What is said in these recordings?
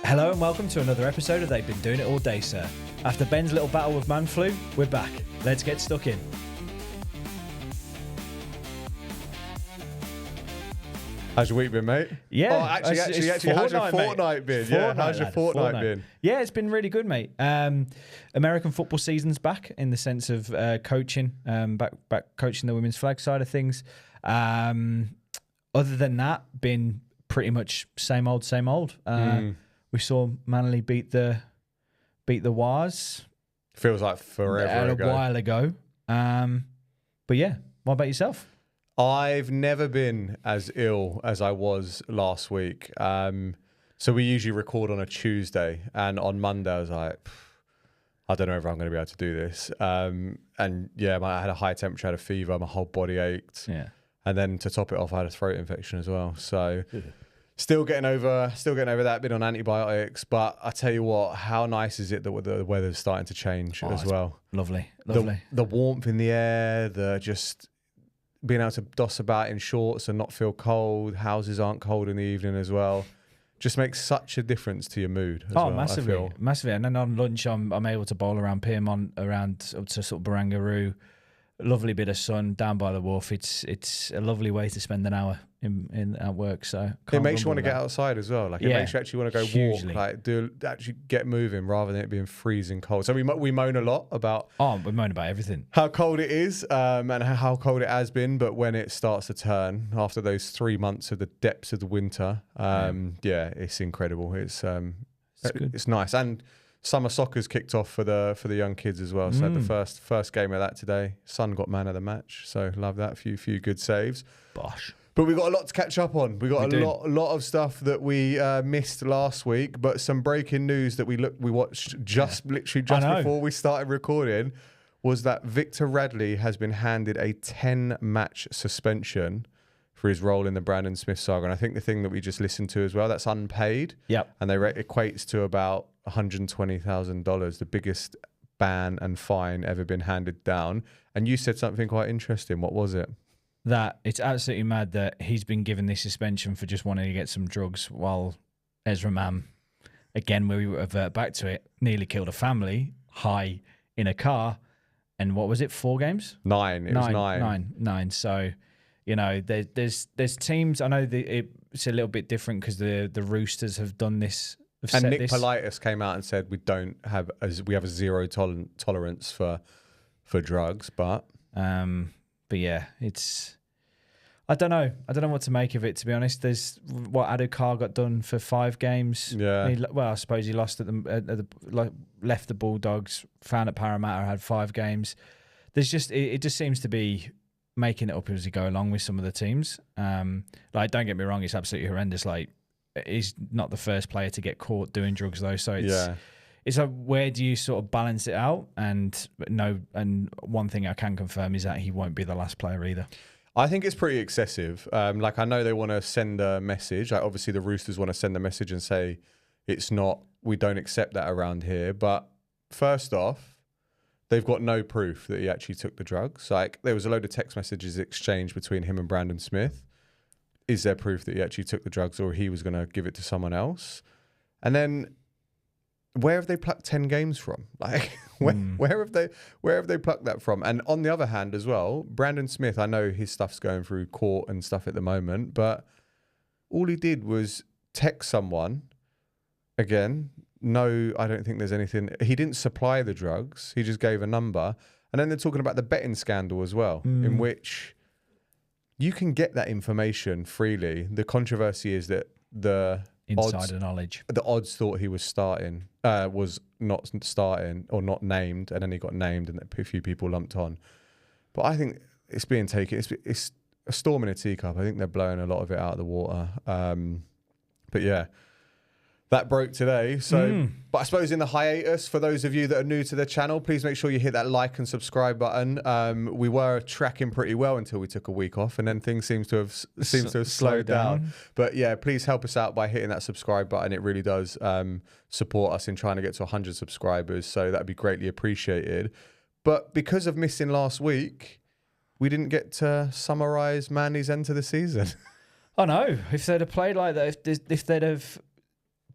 Hello and welcome to another episode of They've Been Doing It All Day, Sir. After Ben's little battle with man flu, we're back. Let's get stuck in. How's your week been, mate? Yeah. Oh, actually, how's your fortnight been? How's your fortnight been? Yeah, it's been really good, mate. American football season's back in the sense of coaching, back coaching the women's flag side of things. Other than that, been pretty much same old. We saw Manly beat the Wars. Feels like forever ago. A while ago. But yeah, what about yourself? I've never been as ill as I was last week. So we usually record on a Tuesday, and on Monday I was like, I don't know if I'm going to be able to do this. And yeah, I had a high temperature, I had a fever, my whole body ached. Yeah. And then to top it off, I had a throat infection as well. So still getting over that, been on antibiotics. But I tell you what, how nice is it that the weather's starting to change as well? Lovely. The warmth in the air, the just being able to doss about in shorts and not feel cold. Houses aren't cold in the evening as well. Just makes such a difference to your mood as well, massively. And then on lunch, I'm able to bowl around Pyrmont, around up to sort of Barangaroo. Lovely bit of sun down by the wharf. It's a lovely way to spend an hour in at work. So it makes you want to get outside as well. Like it makes you actually want to go hugely. walk, actually get moving rather than it being freezing cold. So we moan a lot about we moan about everything, how cold it is, and how cold it has been. But when it starts to turn after those 3 months of the depths of the winter, it's incredible. It's nice. And summer soccer's kicked off for the young kids as well. So the first game of that today. Son got man of the match, so love that. Few good saves. Bosh. But we've got a lot to catch up on. We've got a lot of stuff that we missed last week, but some breaking news that we watched literally just before we started recording was that Victor Radley has been handed a 10-match suspension for his role in the Brandon Smith saga. And I think the thing that we just listened to as well, that's unpaid. Yep. And they equates to about $120,000, the biggest ban and fine ever been handed down. And you said something quite interesting. What was it? That it's absolutely mad that he's been given this suspension for just wanting to get some drugs, while Ezra Mam, again, where we revert back to it, nearly killed a family high in a car. And what was it, 4 games? 9. It was 9. 9. So, you know, there's teams. I know it's a little bit different because the Roosters have done this. And Nick Politis came out and said we have a zero tolerance for drugs, but yeah, I don't know what to make of it, to be honest. There's what Adokar got done for 5 games. Yeah. I suppose he lost left the Bulldogs, found at Parramatta, had 5 games. There's just it just seems to be making it up as you go along with some of the teams. Don't get me wrong, it's absolutely horrendous. Like, he's not the first player to get caught doing drugs though, so it's like, where do you sort of balance it out? And one thing I can confirm is that he won't be the last player either. I think it's pretty excessive. I know they want to send a message. Like, obviously the Roosters want to send a message and say we don't accept that around here. But first off, they've got no proof that he actually took the drugs. Like, there was a load of text messages exchanged between him and Brandon Smith. Is there proof that he actually took the drugs, or he was going to give it to someone else? And then, where have they plucked 10 games from? Like, where have they plucked that from? And on the other hand as well, Brandon Smith, I know his stuff's going through court and stuff at the moment, but all he did was text someone. Again, no, I don't think there's anything. He didn't supply the drugs. He just gave a number. And then they're talking about the betting scandal as well, in which you can get that information freely. The controversy is that the odds thought he was not starting or not named, and then he got named, and a few people lumped on. But I think it's being taken. It's a storm in a teacup. I think they're blowing a lot of it out of the water. But yeah, that broke today. So, but I suppose in the hiatus, for those of you that are new to the channel, please make sure you hit that like and subscribe button. We were tracking pretty well until we took a week off, and then things seems to have slowed down. But yeah, please help us out by hitting that subscribe button. It really does support us in trying to get to 100 subscribers. So that'd be greatly appreciated. But because of missing last week, we didn't get to summarise Manly's end to the season. Oh no! If they'd have played like that, if they'd have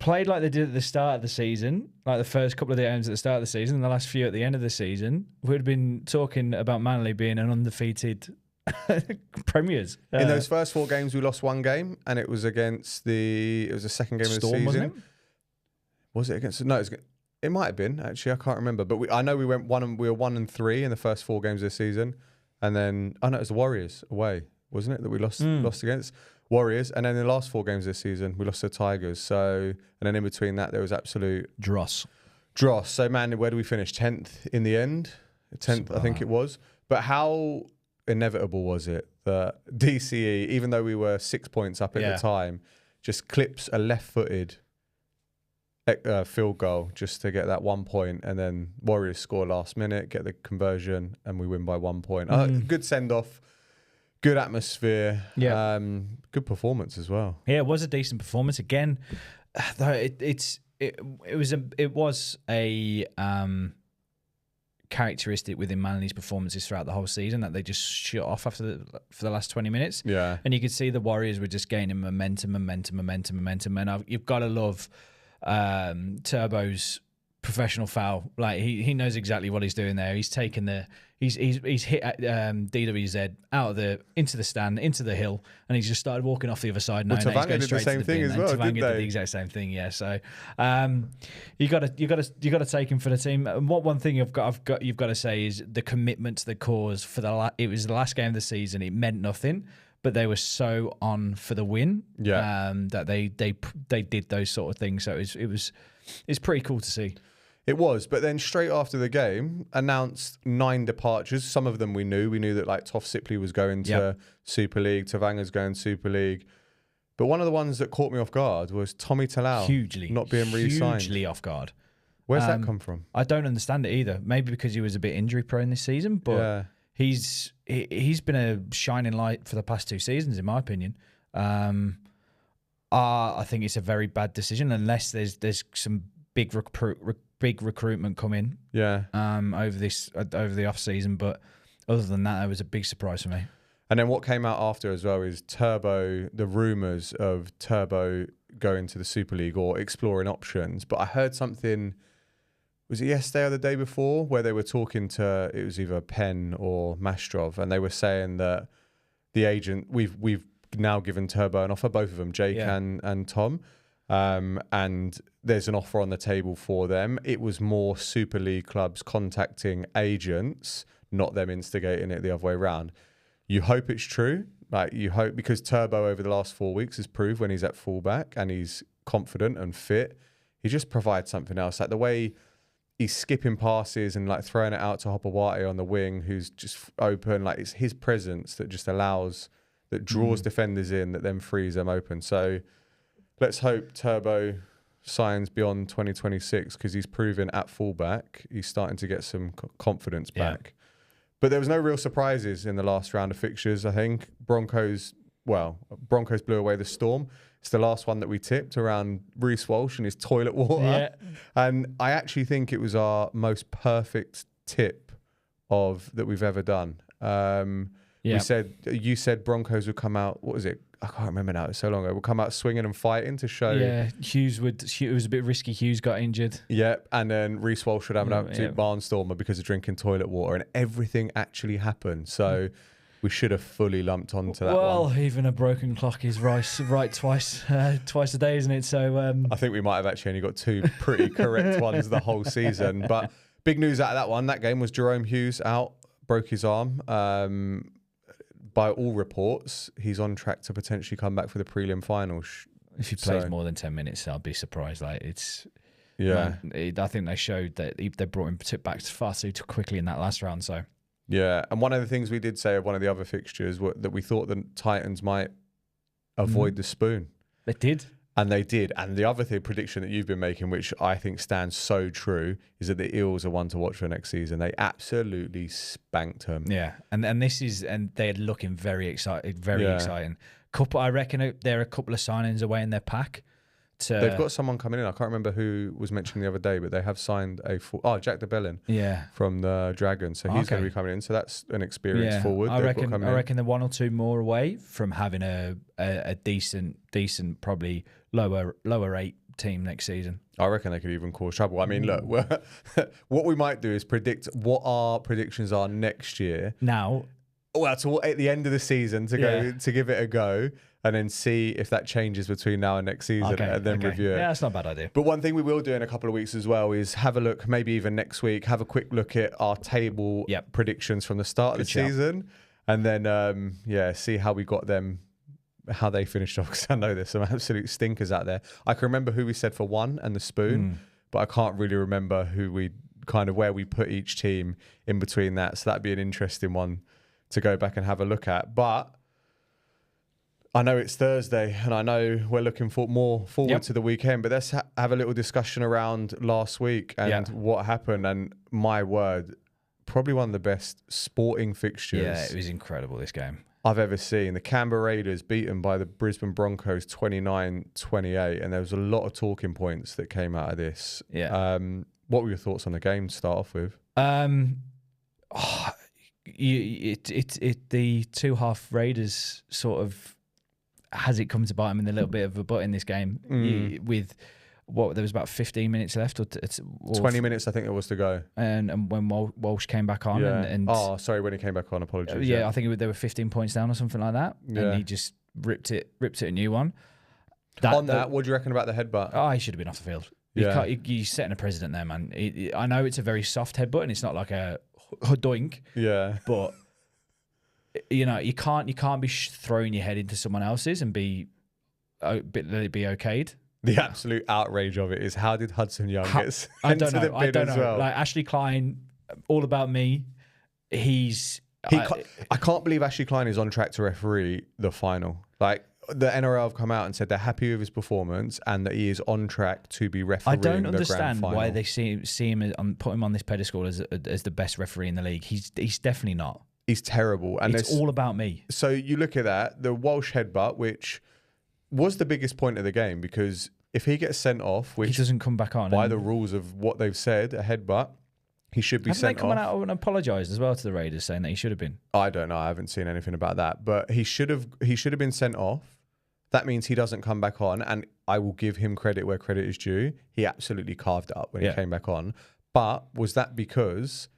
played like they did at the start of the season, like the first couple of games at the start of the season, and the last few at the end of the season, we'd have been talking about Manly being an undefeated premiers. In those first 4 games, we lost 1 game, and it was against the second game Storm, of the season. wasn't it? Was it against? No, it might have been actually. I can't remember, but I know we were 1-3 in the first 4 games of the season, and then it was the Warriors away, wasn't it, that we lost against Warriors, and then in the last 4 games of the season we lost to Tigers. So, and then in between that there was absolute dross. So, man, where do we finish? 10th in the end. 10th, I think it was. But how inevitable was it that DCE, even though we were 6 points up at the time, just clips a left-footed field goal just to get that 1 point, and then Warriors score last minute, get the conversion, and we win by 1 point. Good send-off, good atmosphere, good performance as well. Yeah, it was a decent performance. Again, though it was a characteristic within Manly's performances throughout the whole season that they just shut off for the last 20 minutes. Yeah, and you could see the Warriors were just gaining momentum, and you've got to love Turbo's professional foul. Like he knows exactly what he's doing there. He's taken he's hit DWZ into the stand, into the hill, and he's just started walking off the other side. Well, Tavanga did the same thing as well. Tavanga did the exact same thing. Yeah. So you got to take him for the team. And one thing you've got to say is the commitment to the cause for it was the last game of the season. It meant nothing, but they were so on for the win. That they did those sort of things. So it's pretty cool to see. It was, but then straight after the game, announced 9 departures. Some of them we knew. We knew that like Toff Sipley was going to Super League, Tavanga's going Super League. But one of the ones that caught me off guard was Tommy Talau not being re-signed. Hugely off guard. Where's that come from? I don't understand it either. Maybe because he was a bit injury prone this season, but he's been a shining light for the past 2 seasons, in my opinion. I think it's a very bad decision unless there's some big recruitment coming over the off season, but other than that, it was a big surprise for me. And then what came out after as well is the rumours of Turbo going to the Super League or exploring options. But I heard something, was it yesterday or the day before, where they were talking to, it was either Penn or Mastrov, and they were saying that the agent, we've now given Turbo an offer, both of them, Jake and Tom. And there's an offer on the table for them. It was more Super League clubs contacting agents, not them instigating it the other way around. You hope it's true. Like you hope, because Turbo over the last 4 weeks has proved when he's at fullback and he's confident and fit, he just provides something else. Like the way he's skipping passes and like throwing it out to Hopawati on the wing, who's just open. Like it's his presence that just draws defenders in, that then frees them open. So let's hope Turbo signs beyond 2026, because he's proven at fullback he's starting to get some confidence back. But there was no real surprises in the last round of fixtures. I think Broncos blew away the Storm. It's the last one that we tipped around Reece Walsh and his toilet water. And I actually think it was our most perfect tip that we've ever done. You said Broncos would come out, what was it? I can't remember now, it's so long ago. We'll come out swinging and fighting to show. Yeah, it was a bit risky. Hughes got injured. Yeah, and then Reece Walsh should have an absolute barnstormer because of drinking toilet water, and everything actually happened. So we should have fully lumped onto that one. Well, even a broken clock is right twice a day, isn't it? So I think we might have actually only got 2 pretty correct ones the whole season. But big news out of that one. That game was Jerome Hughes out, broke his arm. By all reports, he's on track to potentially come back for the prelim final. If he plays more than 10 minutes, I'll be surprised. I think they showed that they brought him back far too quickly in that last round. So and one of the things we did say of one of the other fixtures was that we thought the Titans might avoid the spoon. They did. And they did. And the other prediction that you've been making, which I think stands so true, is that the Eels are one to watch for next season. They absolutely spanked them. Yeah, and they're looking very exciting, exciting. I reckon there are a couple of signings away in their pack. They've got someone coming in. I can't remember who was mentioned the other day, but they have signed Jack DeBellin from the Dragons. So he's going to be coming in. So that's an experienced forward. I reckon they're 1 or 2 more away from having a decent, probably lower rate team next season. I reckon they could even cause trouble. I mean, look, what we might do is predict what our predictions are next year. Now, well, so at the end of the season to go to give it a go, and then see if that changes between now and next season, and then review it. Yeah, that's not a bad idea. But one thing we will do in a couple of weeks as well is have a look, maybe even next week, have a quick look at our table predictions from the start of the season, and then see how we got them, how they finished off. Because I know there's some absolute stinkers out there. I can remember who we said for 1 and the spoon, but I can't really remember where we put each team in between that. So that'd be an interesting one to go back and have a look at. But I know it's Thursday, and I know we're looking forward to the weekend, but let's have a little discussion around last week and what happened. And my word, probably one of the best sporting fixtures. Yeah, it was incredible, this game. I've ever seen. The Canberra Raiders beaten by the Brisbane Broncos 29-28, and there was a lot of talking points that came out of this. Yeah. What were your thoughts on the game to start off with? The two half Raiders sort of has it come to bite them in a little bit of a butt in this game with there was about 15 minutes left or 20 minutes I think it was to go, and when Walsh came back on and when he came back on, apologies. I think they were 15 points down or something like that, and he just ripped it a new one. What do you reckon about the headbutt? He should have been off the field. You're setting a precedent there, man. I know it's a very soft headbutt and it's not like a doink, but you know, you can't be throwing your head into someone else's and let it be okayed. The absolute outrage of it is, how did Hudson Young get sent to the bin as well? Like Ashley Klein, all about me. I can't believe Ashley Klein is on track to referee the final. Like, the NRL have come out and said they're happy with his performance and that he is on track to be refereeing the grand final. I don't understand why they see him put him on this pedestal as the best referee in the league. He's definitely not. He's terrible. And it's all about me. So you look at that, the Walsh headbutt, which was the biggest point of the game, because if he gets sent off, which he doesn't come back on by the rules of what they've said, a headbutt, he should be sent off. Haven't they come out and apologised as well to the Raiders, saying that he should have been? I don't know. I haven't seen anything about that. But he should have been sent off. That means he doesn't come back on, and I will give him credit where credit is due. He absolutely carved it up when he came back on. But was that because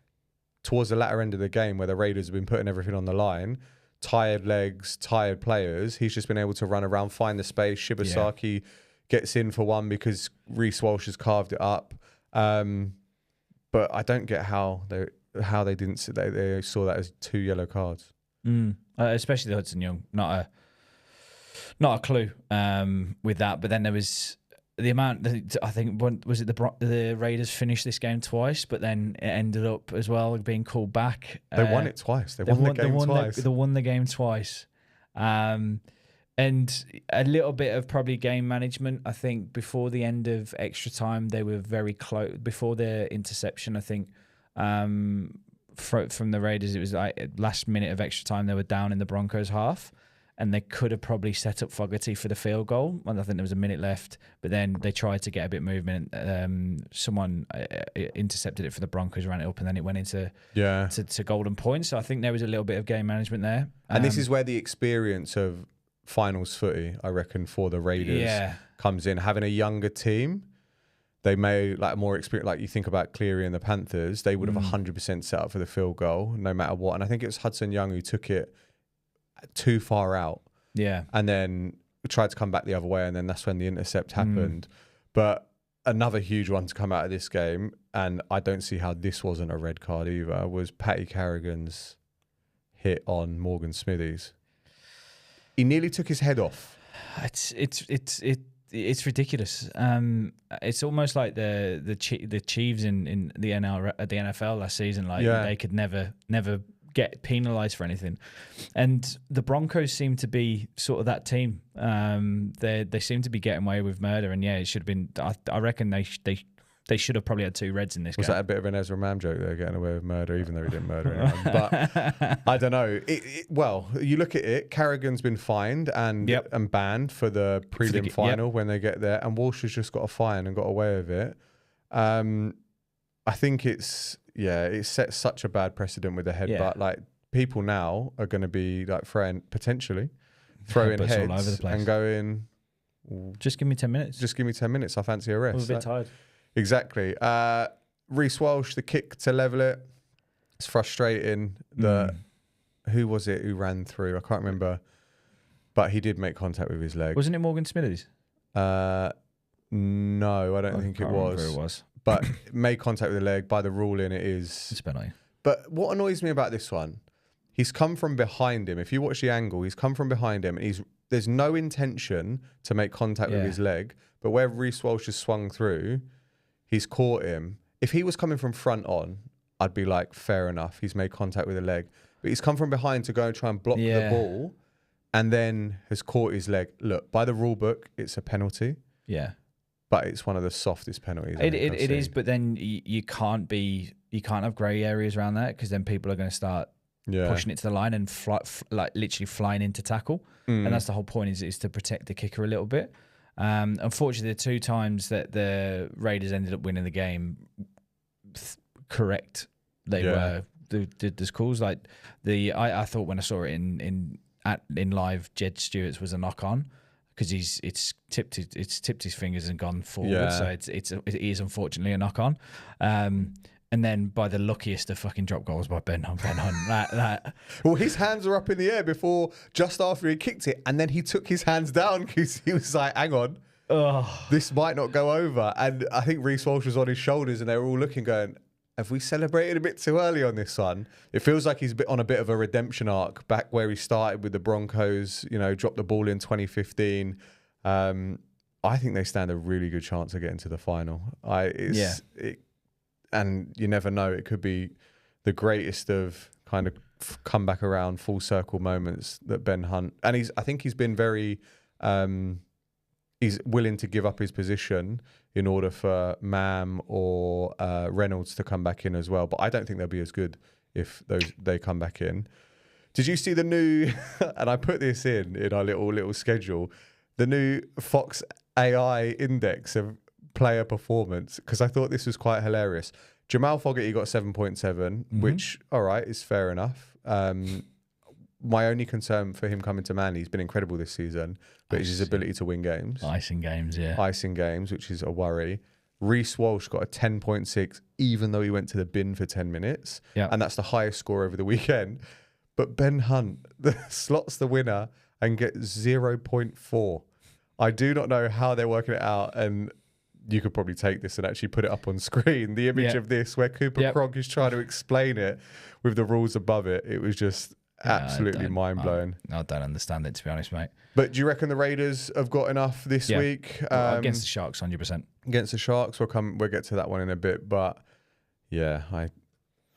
towards the latter end of the game, where the Raiders have been putting everything on the line, tired legs, tired players, he's just been able to run around, find the space. Shibasaki gets in for one because Reece Walsh has carved it up. But I don't get how they didn't sit there. They saw that as 2 yellow cards. Especially the Hudson Young, not a clue with that. But then there was the amount. I think was it the Raiders finished this game twice, but then it ended up as well being called back. They won it twice. They won the game twice. They won the game twice. And a little bit of probably game management. I think before the end of extra time, they were very close. Before their interception, I think from the Raiders, it was like last minute of extra time, they were down in the Broncos half, and they could have probably set up Fogarty for the field goal. I think there was a minute left, but then they tried to get a bit of movement. Someone intercepted it for the Broncos, ran it up, and then it went into to golden points. So I think there was a little bit of game management there. And this is where the experience of finals footy, I reckon, for the Raiders comes in. Having a younger team, they may, like, more experience. Like, you think about Cleary and the Panthers, they would have 100% set up for the field goal no matter what. And I think it was Hudson Young who took it too far out, and then tried to come back the other way, and then that's when the intercept happened. But another huge one to come out of this game, and I don't see how this wasn't a red card either, was Paddy Carrigan's hit on Morgan Smithies. He nearly took his head off. It's ridiculous. It's almost like the Chiefs in the NFL last season. Like they could never get penalised for anything, and the Broncos seem to be sort of that team. They seem to be getting away with murder, and it should have been. I reckon they should have probably had 2 reds in this game. Was that a bit of an Ezra Mam joke there, getting away with murder, even though he didn't murder anyone? But I don't know. Well, you look at it, Carrigan's been fined and banned for the prelim final when they get there, and Walsh has just got a fine and got away with it. I think it sets such a bad precedent with the headbutt. Like, people now are going to be like potentially throwing heads all over the place and going, Just give me 10 minutes. Just give me 10 minutes. I fancy a rest. I was a bit tired. Exactly. Reece Walsh, the kick to level it. It's frustrating that who was it who ran through? I can't remember, but he did make contact with his leg. Wasn't it Morgan Smithies? No, I don't think it was. Who it was. But made contact with the leg. By the ruling, it is. It's penalty. But what annoys me about this one, he's come from behind him. If you watch the angle, he's come from behind him, and there's no intention to make contact with his leg. But where Reece Walsh has swung through, he's caught him. If he was coming from front on, I'd be like, fair enough. He's made contact with the leg. But he's come from behind to go and try and block the ball, and then has caught his leg. Look, by the rule book, it's a penalty. Yeah. But it's one of the softest penalties. It is, but then you can't have grey areas around that, because then people are going to start pushing it to the line and like literally flying into tackle. And that's the whole point, is to protect the kicker a little bit. Unfortunately, the 2 times that the Raiders ended up winning the game, correct, they were there's calls like I thought when I saw it in live, Jed Stewart's was a knock on, because it's tipped his fingers and gone forward, so it is unfortunately a knock on. And then by the luckiest of fucking drop goals by Ben Hunt. Well, his hands were up in the air just after he kicked it, and then he took his hands down because he was like, hang on, this might not go over. And I think Reece Walsh was on his shoulders, and they were all looking, going, have we celebrated a bit too early on this one? It feels like he's on a bit of a redemption arc back where he started with the Broncos, dropped the ball in 2015. I think they stand a really good chance of getting to the final. And you never know, it could be the greatest of kind of come back around full circle moments that Ben Hunt, and I think he's been very, he's willing to give up his position in order for Mam or Reynolds to come back in as well. But I don't think they'll be as good if they come back in. Did you see the new, and I put this in our little schedule, the new Fox AI index of player performance, because I thought this was quite hilarious. Jamal Fogarty got 7.7, which, all right, is fair enough. My only concern for him coming to Man, he's been incredible this season, but it's his ability to win games. Icing games, which is a worry. Reece Walsh got a 10.6, even though he went to the bin for 10 minutes. Yep. And that's the highest score over the weekend. But Ben Hunt slots the winner and gets 0.4. I do not know how they're working it out, and you could probably take this and actually put it up on screen. The image of this where Cooper Cronk is trying to explain it with the rules above it. It was just absolutely mind-blowing. I don't understand it, to be honest, mate. But do you reckon the Raiders have got enough this week? Against the Sharks, 100%. Against the Sharks, we'll get to that one in a bit. But yeah,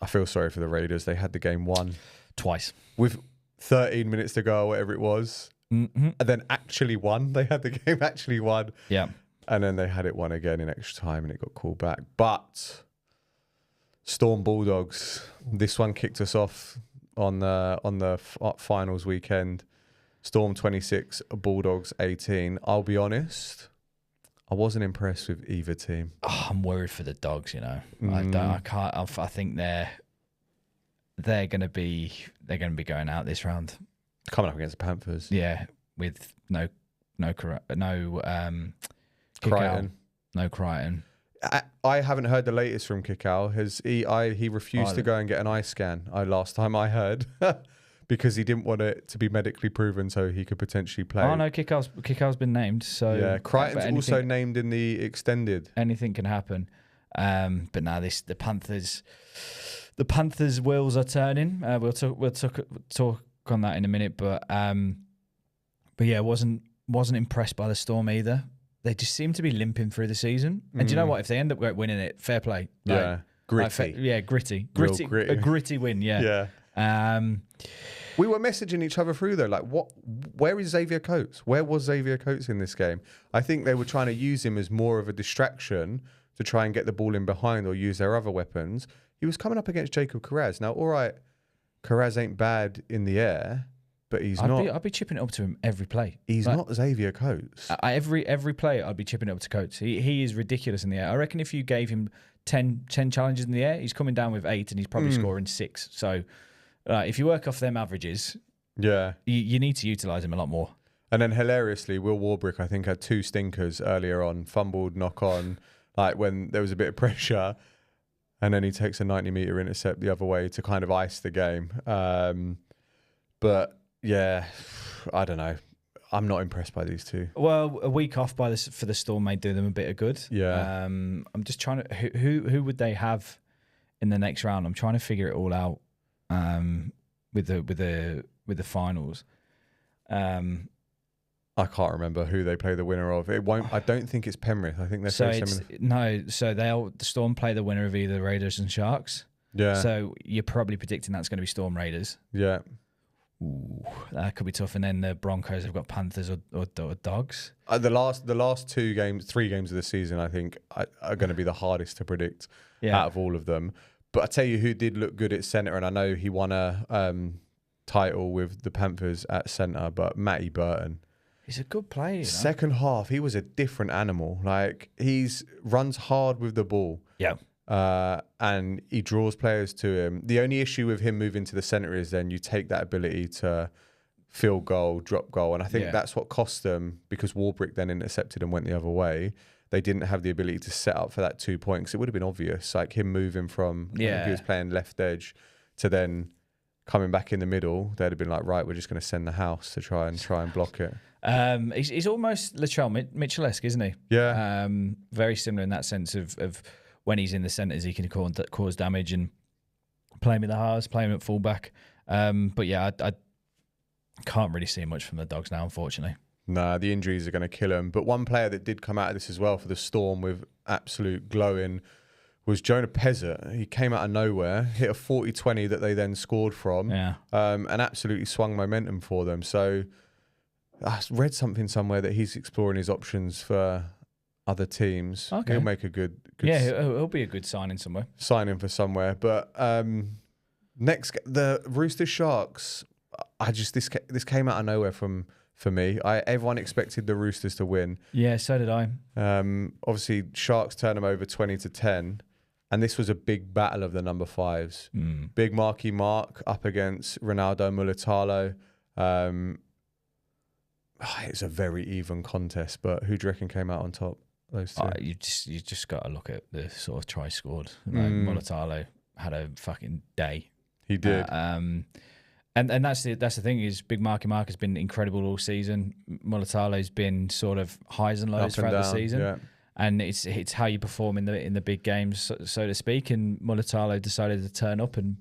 I feel sorry for the Raiders. They had the game won. Twice. With 13 minutes to go, or whatever it was. And then actually won. They had the game actually won. Yeah. And then they had it won again in extra time, and it got called back. But Storm Bulldogs, this one kicked us off on the finals weekend. Storm 26, Bulldogs 18. I'll be honest, I wasn't impressed with either team. Oh, I'm worried for the Dogs. I can't. I think they're going to be going out this round. Coming up against the Panthers. Yeah, with no Crichton. No Crichton. I haven't heard the latest from Kikau. He refused to go and get an eye scan. Last time I heard, because he didn't want it to be medically proven, so he could potentially play. Oh no, Kikau's been named. So yeah, Crichton's also named in the extended. Anything can happen. But now the Panthers' wheels are turning. We'll talk on that in a minute. But yeah, wasn't impressed by the Storm either. They just seem to be limping through the season. And do you know what? If they end up winning it, fair play. Gritty. Gritty. Gritty. A gritty win, yeah. We were messaging each other through, though, like, where is Xavier Coates? Where was Xavier Coates in this game? I think they were trying to use him as more of a distraction to try and get the ball in behind or use their other weapons. He was coming up against Jacob Carraz. Now, all right, Carraz ain't bad in the air, but I'd be chipping it up to him every play. He's not Xavier Coates. Every play, I'd be chipping it up to Coates. He is ridiculous in the air. I reckon if you gave him 10 challenges in the air, he's coming down with 8 and he's probably scoring 6. So if you work off them averages, you need to utilise him a lot more. And then hilariously, Will Warbrick, I think, had 2 stinkers earlier on, fumbled, knock on, like when there was a bit of pressure. And then he takes a 90-metre intercept the other way to kind of ice the game. But yeah, I don't know. I'm not impressed by these two. Well, a week off for the Storm may do them a bit of good. Yeah. I'm just trying to who would they have in the next round? I'm trying to figure it all out with the finals. I can't remember who they play the winner of. It won't. I don't think it's Penrith. I think they're so similar. No. So the Storm play the winner of either Raiders and Sharks. Yeah. So you're probably predicting that's going to be Storm Raiders. Yeah. Ooh, that could be tough. And then the Broncos have got Panthers or Dogs. The last 3 games of the season, I think, are going to be the hardest to predict out of all of them. But I tell you who did look good at centre, and I know he won a title with the Panthers at centre, but Matty Burton. He's a good player. You know? Second half, he was a different animal. Like, runs hard with the ball. Yeah. And he draws players to him. The only issue with him moving to the centre is then you take that ability to field goal, drop goal. And I think that's what cost them, because Warbrick then intercepted and went the other way. They didn't have the ability to set up for that 2 points. It would have been obvious, like him moving from, I think he was playing left edge, to then coming back in the middle. They'd have been like, right, we're just going to send the house to try and block it. He's almost Latrell Mitchell-esque, isn't he? Yeah. Very similar in that sense of when he's in the centres, he can cause damage, and play him at the halves, play him at fullback. But yeah, I can't really see much from the Dogs now, unfortunately. Nah, the injuries are going to kill him. But one player that did come out of this as well for the Storm with absolute glowing was Jonah Pezzett. He came out of nowhere, hit a 40-20 that they then scored from, and absolutely swung momentum for them. So I read something somewhere that he's exploring his options for other teams. Okay. He'll make a good he'll be a good signing somewhere. Signing for somewhere. But next, the Roosters Sharks. This came out of nowhere for me. Everyone expected the Roosters to win. Yeah, so did I. Obviously, Sharks turned them over 20-10, and this was a big battle of the number 5s. Big Marky Mark up against Ronaldo Mulitalo. It's a very even contest, but who do you reckon came out on top? Those two. You just got to look at the sort of try scored. Like Mulitalo had a fucking day. He did. And that's the thing is, Big Marky Mark has been incredible all season. Mulitalo's been sort of highs and lows throughout the season. Yeah. And it's how you perform in the big games, so to speak. And Mulitalo decided to turn up and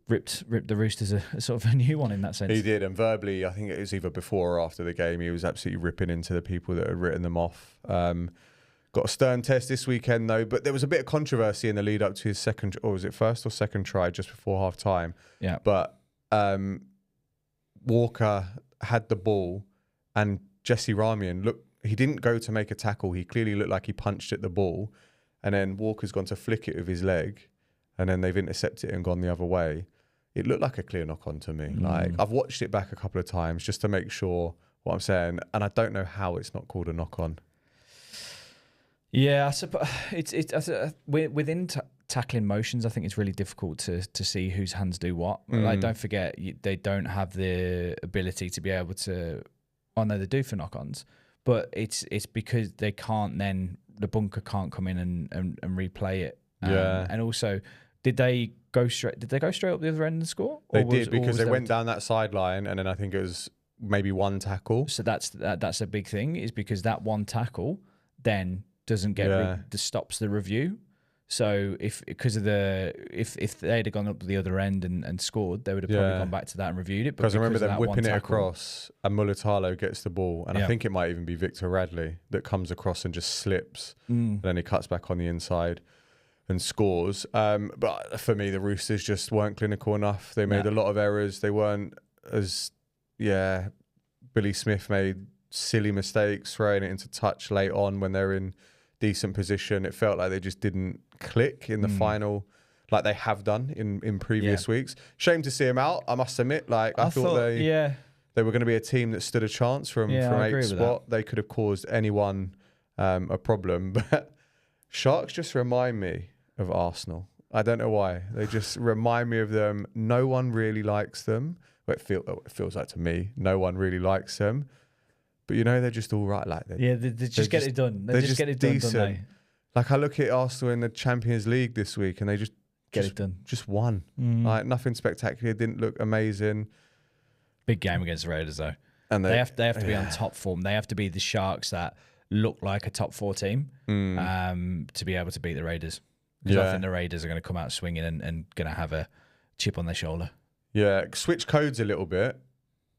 ripped the Roosters a sort of a new one in that sense. He did, and verbally, I think it was either before or after the game, he was absolutely ripping into the people that had written them off. Got a stern test this weekend though, but there was a bit of controversy in the lead up to his second, or was it first or second try just before half time? Yeah. But Walker had the ball, and Jesse Ramian he didn't go to make a tackle. He clearly looked like he punched at the ball, and then Walker's gone to flick it with his leg, and then they've intercepted it and gone the other way. It looked like a clear knock-on to me. Like, I've watched it back a couple of times just to make sure what I'm saying, and I don't know how it's not called a knock-on. Yeah, I suppose within tackling motions, I think it's really difficult to see whose hands do what. Like, don't forget, they don't have the ability to be able to. Oh no, they do for knock-ons, but it's because they can't. Then the bunker can't come in and replay it. And also, did they go straight up the other end and score? They did, because they went down that sideline, and then I think it was maybe one tackle. So that's a big thing, is because that one tackle then doesn't get stops the review. So if they'd have gone up to the other end and scored, they would have probably gone back to that and reviewed it. Because I remember them whipping it across, and Mulitalo gets the ball, and I think it might even be Victor Radley that comes across and just slips, and then he cuts back on the inside and scores. But for me, the Roosters just weren't clinical enough. They made a lot of errors. They weren't as Billy Smith made silly mistakes, throwing it into touch late on when they're in decent position. It felt like they just didn't click in the final like they have done in previous weeks. Shame to see them out, I must admit. Like, I thought they were going to be a team that stood a chance from 8th spot. They could have caused anyone a problem. But Sharks just remind me of Arsenal. I don't know why. They just remind me of them. No one really likes them. Well, it feels like to me, no one really likes them. but they're just all right. Like they just get it done. They just get it done, don't they? Like I look at Arsenal in the Champions League this week, and they just get it done. Just won. Like nothing spectacular. Didn't look amazing. Big game against the Raiders though, and they have to be on top form. They have to be the Sharks that look like a top 4 team to be able to beat the Raiders. Because I think the Raiders are going to come out swinging and going to have a chip on their shoulder. Yeah, switch codes a little bit.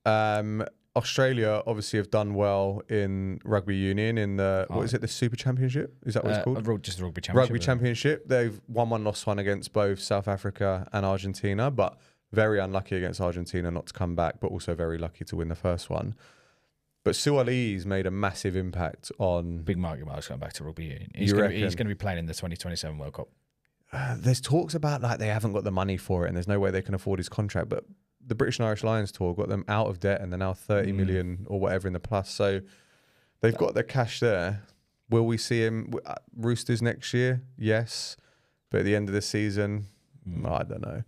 Australia obviously have done well in rugby union in the what is it, the Super Championship? Is that what it's called? Just the Rugby Championship. Rugby Championship. They've won one, lost one against both South Africa and Argentina, but very unlucky against Argentina not to come back, but also very lucky to win the first one. But Suali's made a massive impact on... Big Mark Mark's going back to rugby union. He's going to be playing in the 2027 World Cup. There's talks about like they haven't got the money for it and there's no way they can afford his contract, but the British and Irish Lions tour got them out of debt and they're now 30 million or whatever in the plus. So they've got the cash there. Will we see him Roosters next year? Yes. But at the end of the season, I don't know.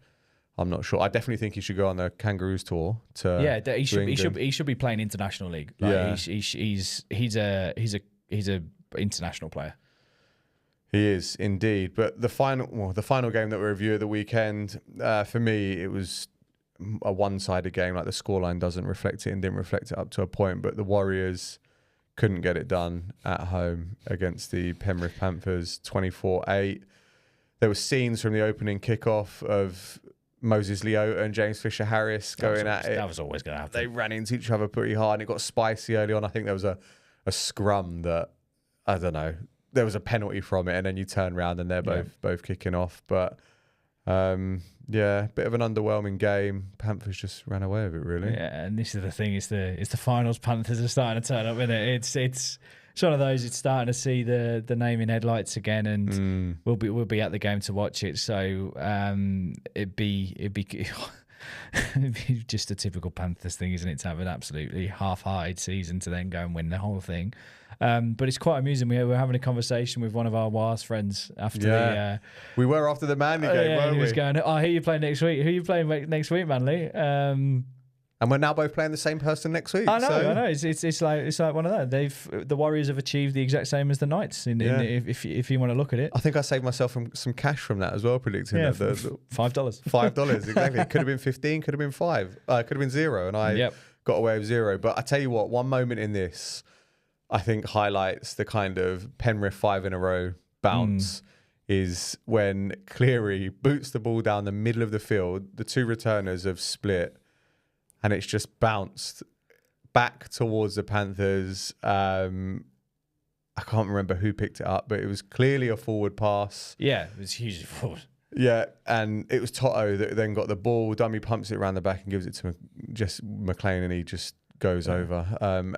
I'm not sure. I definitely think he should go on the Kangaroos tour. He should be playing international league. Like he's a international player. He is indeed. But the final game that we review of the weekend, for me, it was a one-sided game. Like the scoreline doesn't reflect it and didn't reflect it up to a point. But the Warriors couldn't get it done at home against the Penrith Panthers, 24-8. There were scenes from the opening kickoff of Moses Leota and James Fisher-Harris going at it. That was always going to happen. They ran into each other pretty hard and it got spicy early on. I think there was a scrum that, I don't know, there was a penalty from it and then you turn around and they're both kicking off. But bit of an underwhelming game. Panthers just ran away with it, really. Yeah, and this is the thing, it's the finals. Panthers are starting to turn up, isn't it? It's one of those, it's starting to see the name in headlights again, and we'll be at the game to watch it. So it'd be just a typical Panthers thing, isn't it, to have an absolutely half-hearted season to then go and win the whole thing. But it's quite amusing. We were having a conversation with one of our WARS friends after we were after the Manly game, weren't we? He was going, who are you playing next week? Who are you playing next week, Manly? And we're now both playing the same person next week. I know. It's like one of that. The Warriors have achieved the exact same as the Knights. If you want to look at it, I think I saved myself some cash from that as well, predicting that $5. $5 exactly. It could have been 15, could have been 5, could have been 0, and I got away with 0. But I tell you what, one moment in this, I think highlights the kind of Penrith 5 in a row bounce. Is when Cleary boots the ball down the middle of the field. The two returners have split. And it's just bounced back towards the Panthers. I can't remember who picked it up, but it was clearly a forward pass. Yeah, it was hugely forward. Yeah, and it was Toto that then got the ball. Dummy pumps it around the back and gives it to just McLean, and he just goes over.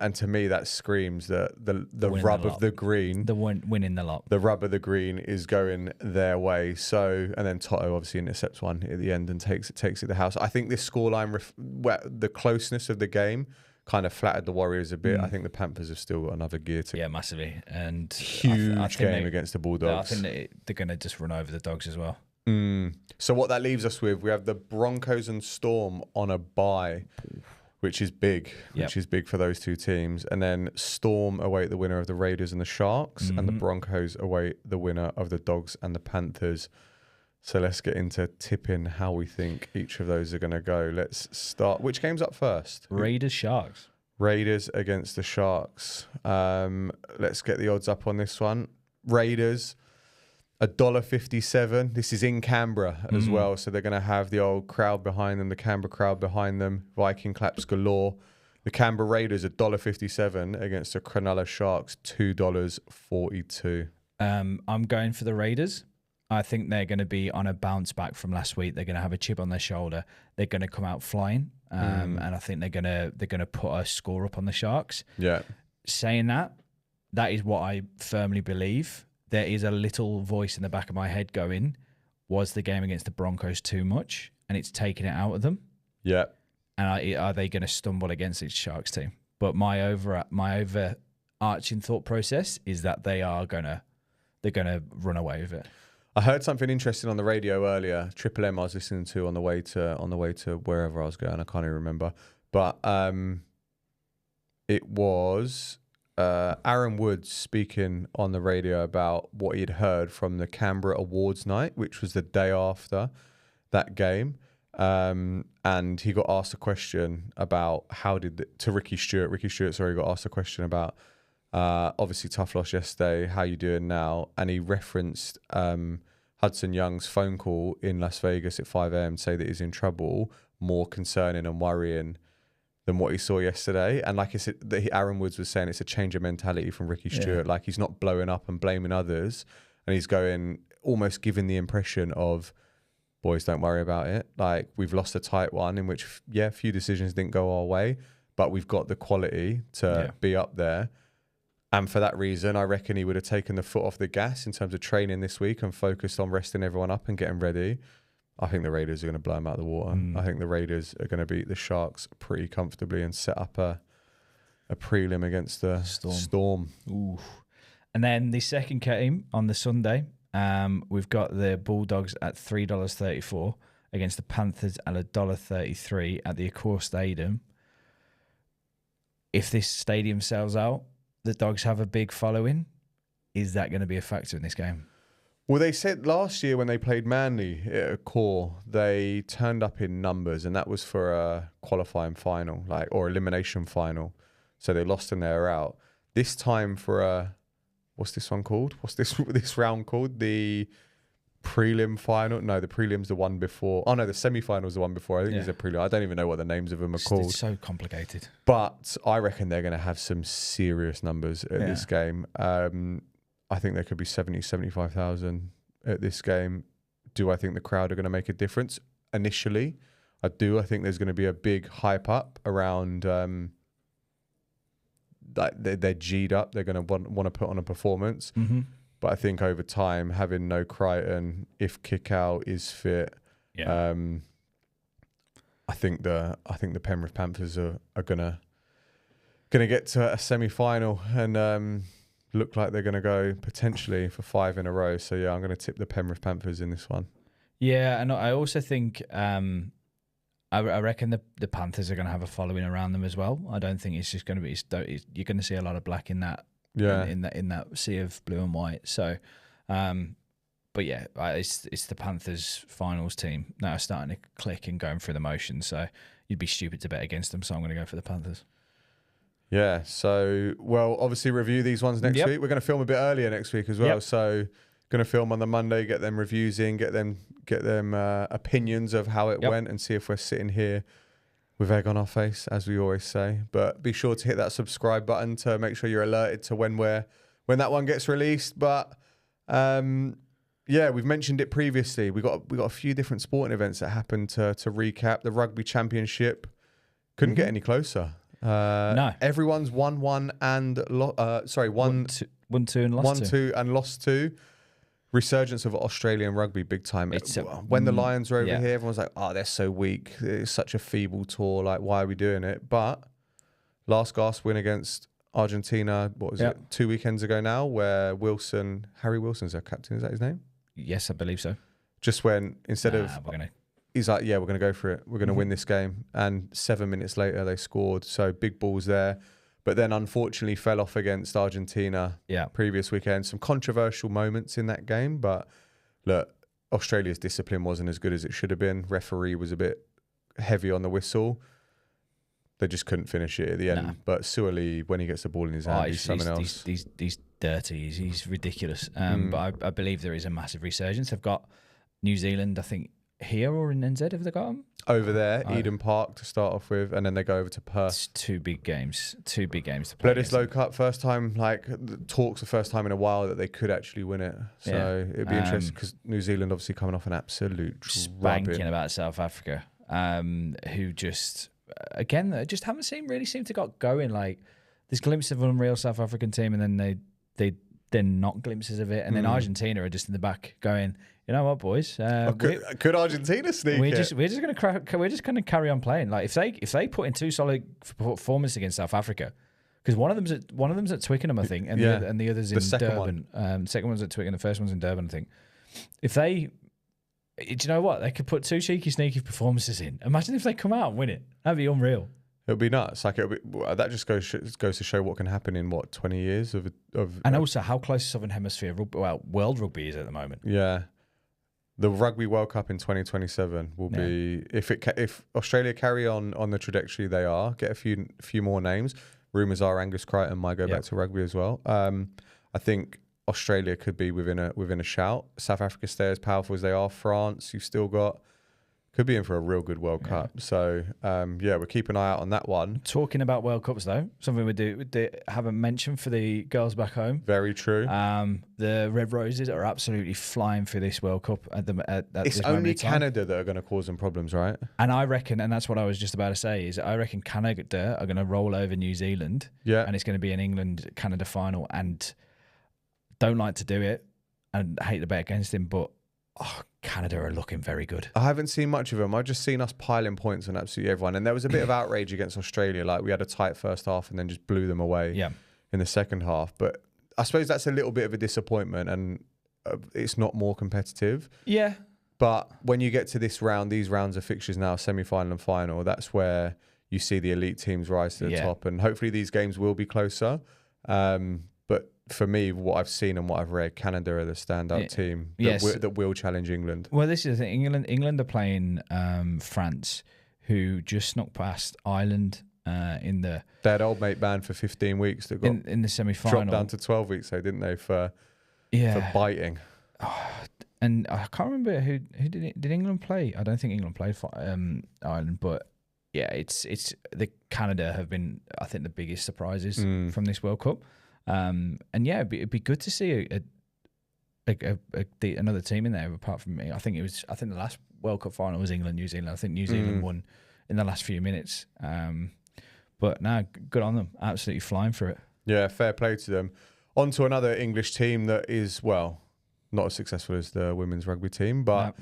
And to me, that screams that the rub of the green, the winning the lot, the rub of the green is going their way. So, and then Toto obviously intercepts one at the end and takes it to the house. I think this scoreline, the closeness of the game, kind of flattered the Warriors a bit. I think the Panthers have still got another gear to. Yeah, massively, and huge game against the Bulldogs. I think they're going to just run over the Dogs as well. So what that leaves us with, we have the Broncos and Storm on a bye. Which is big, which is big for those two teams. And then Storm await the winner of the Raiders and the Sharks, and the Broncos await the winner of the Dogs and the Panthers. So let's get into tipping how we think each of those are going to go. Let's start. Which game's up first? Raiders, Sharks. Raiders against the Sharks. Let's get the odds up on this one. Raiders, $1.57. This is in Canberra as well, so they're going to have the old crowd behind them, the Canberra crowd behind them, Viking claps galore. The Canberra Raiders, $1.57 against the Cronulla Sharks, $2.42. I'm going for the Raiders. I think they're going to be on a bounce back from last week. They're going to have a chip on their shoulder. They're going to come out flying, and I think they're going to put a score up on the Sharks. Yeah. Saying that is what I firmly believe. There is a little voice in the back of my head going, was the game against the Broncos too much? And it's taking it out of them. Yeah. And are they going to stumble against this Sharks team? But my overarching thought process is that they're going to run away with it. I heard something interesting on the radio earlier. Triple M I was listening to on the way to wherever I was going. I can't even remember. But it was Aaron Woods speaking on the radio about what he'd heard from the Canberra Awards night, which was the day after that game. And he got asked a question about to Ricky Stewart. Ricky Stewart, sorry, got asked a question about obviously tough loss yesterday. How you doing now? And he referenced Hudson Young's phone call in Las Vegas at 5 a.m. to say that he's in trouble, more concerning and worrying than what he saw yesterday. And like I said, Aaron Woods was saying, it's a change of mentality from Ricky Stewart. Like, he's not blowing up and blaming others, and he's going almost giving the impression of, boys, don't worry about it. Like, we've lost a tight one in which, a few decisions didn't go our way, but we've got the quality to be up there. And for that reason, I reckon he would have taken the foot off the gas in terms of training this week and focused on resting everyone up and getting ready. I think the Raiders are going to blow them out of the water. I think the Raiders are going to beat the Sharks pretty comfortably and set up a prelim against the Storm. Ooh. And then the second game on the Sunday, we've got the Bulldogs at $3.34 against the Panthers at $1.33 at the Accor Stadium. If this stadium sells out, the Dogs have a big following. Is that going to be a factor in this game? Well, they said last year when they played Manly at Accor, they turned up in numbers, and that was for a qualifying final, or elimination final. So they lost and they were out. This time for a, what's this one called? What's this round called? The prelim final? No, the prelim's the one before. Oh no, the semi-final's the one before. I think it's a prelim. I don't even know what the names of them are called. It's so complicated. But I reckon they're going to have some serious numbers at this game. I think there could be 70, 75,000 at this game. Do I think the crowd are going to make a difference? Initially, I do. I think there's going to be a big hype up around they're G'd up. They're going to want to put on a performance. Mm-hmm. But I think over time, having no Crichton, if Kickout is fit, I think the Penrith Panthers are gonna get to a semi-final and look like they're going to go potentially for 5 in a row. So, I'm going to tip the Penrith Panthers in this one. Yeah, and I also think I reckon the Panthers are going to have a following around them as well. I don't think it's just going to be... You're going to see a lot of black in that in that sea of blue and white. So, but yeah, it's the Panthers finals team that are starting to click and going through the motions. So you'd be stupid to bet against them. So I'm going to go for the Panthers. Yeah, so, obviously review these ones next week. We're going to film a bit earlier next week as well. So, going to film on the Monday, get them reviews in, get them opinions of how it went, and see if we're sitting here with egg on our face, as we always say. But be sure to hit that subscribe button to make sure you're alerted to when that one gets released. But we've mentioned it previously. We got a few different sporting events that happened to recap. The Rugby Championship couldn't get any closer. No, everyone's 1-1 and 1-2 and lost 1-2 and lost 2. Resurgence of Australian rugby, big time. When the Lions were over here, everyone's like, "Oh, they're so weak. It's such a feeble tour. Like, why are we doing it?" But last gasp win against Argentina. What was it? 2 weekends ago now, where Harry Wilson's their captain. Is that his name? Yes, I believe so. Just when he's like, we're going to go for it. We're going to win this game. And 7 minutes later, they scored. So big balls there. But then unfortunately fell off against Argentina previous weekend. Some controversial moments in that game. But look, Australia's discipline wasn't as good as it should have been. Referee was a bit heavy on the whistle. They just couldn't finish it at the end. But Suoli, when he gets the ball in his hand, he's something else. He's dirty. He's ridiculous. But I believe there is a massive resurgence. They've got New Zealand, I think, here or in NZ, have they got them? Over there, Eden Park to start off with, and then they go over to Perth. It's two big games to play. Bledisloe Cup, first time, the first time in a while that they could actually win it. So it'd be interesting because New Zealand obviously coming off an absolute spanking about South Africa, who just haven't seemed to got going. Like, there's glimpses of an unreal South African team, and then they're not glimpses of it, and then Argentina are just in the back going, you know what, boys? Could Argentina sneak it? We're just going to carry on playing. Like, if they put in 2 solid performances against South Africa, because one of them's at Twickenham, I think, and the other's in Durban. Second one's at Twickenham, the first one's in Durban, I think. If they, do you know what? They could put 2 cheeky, sneaky performances in. Imagine if they come out and win it. That'd be unreal. It'll be nuts. Like that just goes to show what can happen in 20 years of and also how close Southern Hemisphere world rugby is at the moment. Yeah, the Rugby World Cup in 2027 will be if Australia carry on the trajectory they are, get a few more names. Rumours are Angus Crichton might go back to rugby as well. I think Australia could be within a shout. South Africa stay as powerful as they are. France, you've still got. Could be in for a real good World Cup. So, we'll keep an eye out on that one. Talking about World Cups, though, something we haven't mentioned for the girls back home. Very true. The Red Roses are absolutely flying for this World Cup at it's this only Canada that are going to cause them problems, right? And I reckon, and that's what I was just about to say, is I reckon Canada are going to roll over New Zealand. Yeah. And it's going to be an England-Canada final. And don't like to do it and hate to bet against him, but Canada are looking very good. I haven't seen much of them. I've just seen us piling points on absolutely everyone. And there was a bit of outrage against Australia. Like we had a tight first half and then just blew them away in the second half. But I suppose that's a little bit of a disappointment and it's not more competitive. Yeah. But when you get to these rounds of fixtures now, semi-final and final, that's where you see the elite teams rise to the top. And hopefully these games will be closer. But for me, what I've seen and what I've read, Canada are the standout team that will challenge England. Well, this is the thing. England are playing France, who just snuck past Ireland in the... They had old mate banned for 15 weeks that got in the semi-final. Dropped down to 12 weeks, didn't they, for biting. And I can't remember who did England play? I don't think England played for Ireland, but yeah, it's the Canada have been, I think, the biggest surprises from this World Cup. And yeah, it'd be good to see another team in there apart from me. I think the last World Cup final was England New Zealand. I think New Zealand won in the last few minutes. But no, good on them. Absolutely flying for it. Yeah, fair play to them. On to another English team that is, not as successful as the women's rugby team, but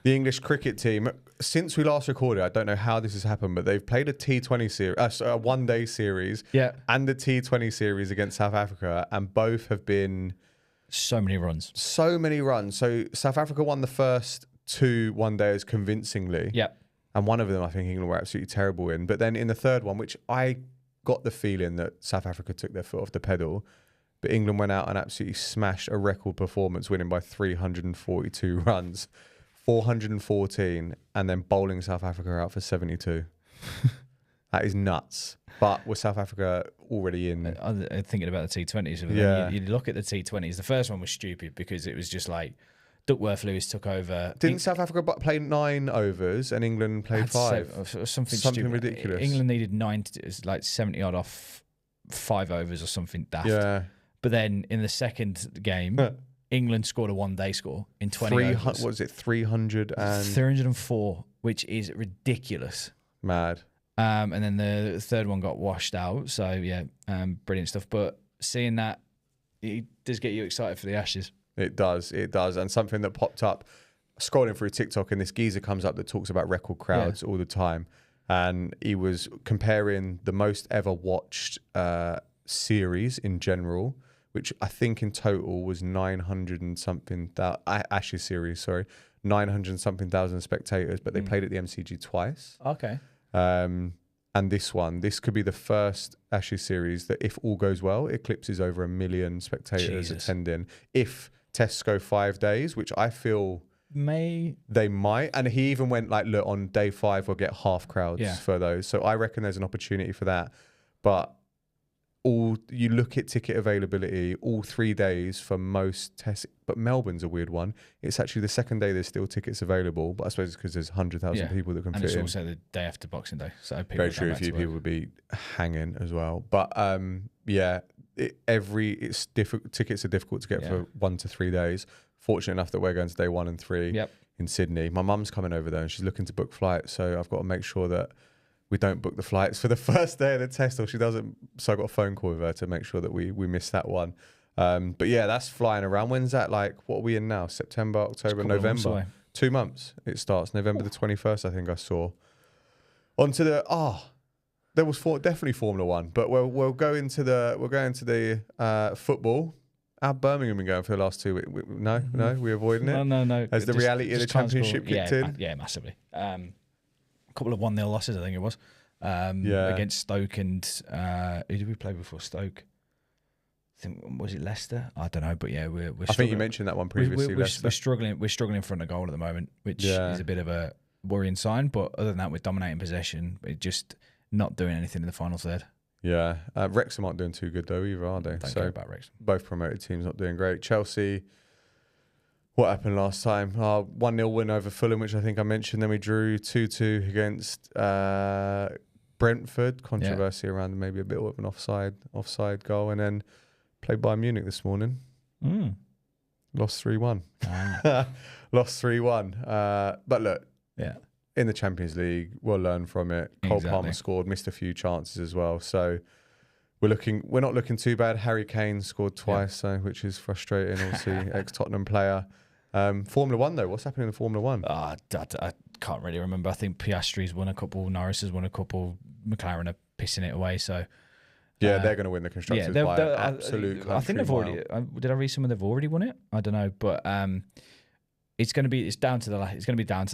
the English cricket team, since we last recorded, I don't know how this has happened, but they've played a T20 series, a one-day series, and the T20 series against South Africa, and both have been... So many runs. So South Africa won the first 2 one-days convincingly. Yeah. And one of them, I think England were absolutely terrible in. But then in the third one, which I got the feeling that South Africa took their foot off the pedal, but England went out and absolutely smashed a record performance, winning by 342 runs, 414, and then bowling South Africa out for 72. That is nuts. But was South Africa already in? I'm thinking about the T20s. Yeah. You look at the T20s. The first one was stupid because it was just like Duckworth-Lewis took over. Didn't South Africa play 9 overs and England played 5? Something ridiculous. England needed 70 odd off 5 overs or something daft. Yeah. But then in the second game, England scored a one-day score in 20 overs. What was it, 304, which is ridiculous. Mad. And then the third one got washed out. So, yeah, brilliant stuff. But seeing that, it does get you excited for the Ashes. It does. And something that popped up, scrolling through TikTok, and this geezer comes up that talks about record crowds all the time. And he was comparing the most ever watched series in general, which I think in total was 900 and something Ashes series, 900 and something thousand spectators, but they played at the MCG twice. Okay. And this could be the first Ashes series that, if all goes well, eclipses over 1 million spectators attending. If tests go 5 days, which I feel they might. And he even went look, on day 5 we'll get half crowds for those. So I reckon there's an opportunity for that. But you look at ticket availability, all 3 days for most tests, but Melbourne's a weird one. It's actually the second day there's still tickets available, but I suppose it's because there's 100,000 people that can fit in. And it's also the day after Boxing Day, so very true. A few people would be hanging as well, but tickets are difficult to get for 1 to 3 days. Fortunate enough that we're going to day 1 and 3 in Sydney. My mum's coming over there and she's looking to book flights, so I've got to make sure that we don't book the flights for the first day of the test, or she doesn't. So I got a phone call with her to make sure that we miss that one. But yeah, that's flying around. When's that? What are we in now? September, October, November. 2 months. It starts November the 21st. I think I saw. Onto the there was definitely Formula One, but we'll go into the football. How Birmingham been going for the last 2 weeks? No, we're avoiding it. No. As the reality of the championship kicked in. Yeah, massively. A couple of 1-0 losses, I think it was. against Stoke and who did we play before Stoke? I think, was it Leicester? I don't know, but yeah, we're I think you mentioned that one previously. We're struggling. We're struggling in front of goal at the moment, which is a bit of a worrying sign. But other than that, we're dominating possession. We're just not doing anything in the final third. Yeah, Wrexham aren't doing too good though either, are they? Don't care about Wrexham. Both promoted teams not doing great. Chelsea. What happened last time? 1-0 win over Fulham, which I think I mentioned. Then we drew 2-2 against Brentford. Controversy around maybe a bit of an offside goal, and then played Bayern Munich this morning. Lost 3-1. Lost 3-1. But look, in the Champions League, we'll learn from it. Cole Palmer scored, missed a few chances as well. So we're not looking too bad. Harry Kane scored twice, which is frustrating. Obviously, ex-Tottenham player. Formula One though, what's happening in Formula One? I can't really remember. I think Piastri's won a couple, Norris has won a couple, McLaren are pissing it away. So they're going to win the constructors by absolute. I think they've already. Did I read somewhere they've already won it? I don't know, but it's going to be down to the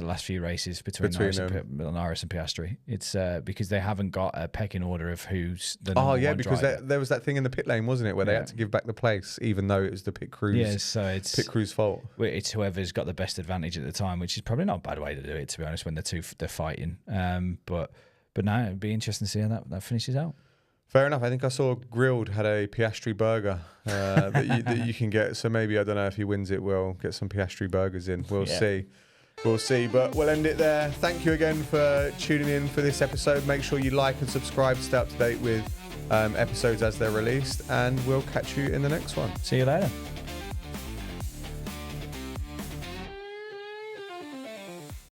last few races between Norris and Piastri. It's because they haven't got a pecking order of who's the number one because driver. there was that thing in the pit lane, wasn't it, where they had to give back the place, even though it was the pit crew's. Yeah, so it's pit crew's fault. It's whoever's got the best advantage at the time, which is probably not a bad way to do it, to be honest, when they're fighting. But no, it'd be interesting to see how that finishes out. Fair enough. I think I saw Grilled had a Piastri burger that you can get. So maybe, I don't know, if he wins it, we'll get some Piastri burgers in. We'll see. We'll see. But we'll end it there. Thank you again for tuning in for this episode. Make sure you like and subscribe to stay up to date with episodes as they're released. And we'll catch you in the next one. See you later.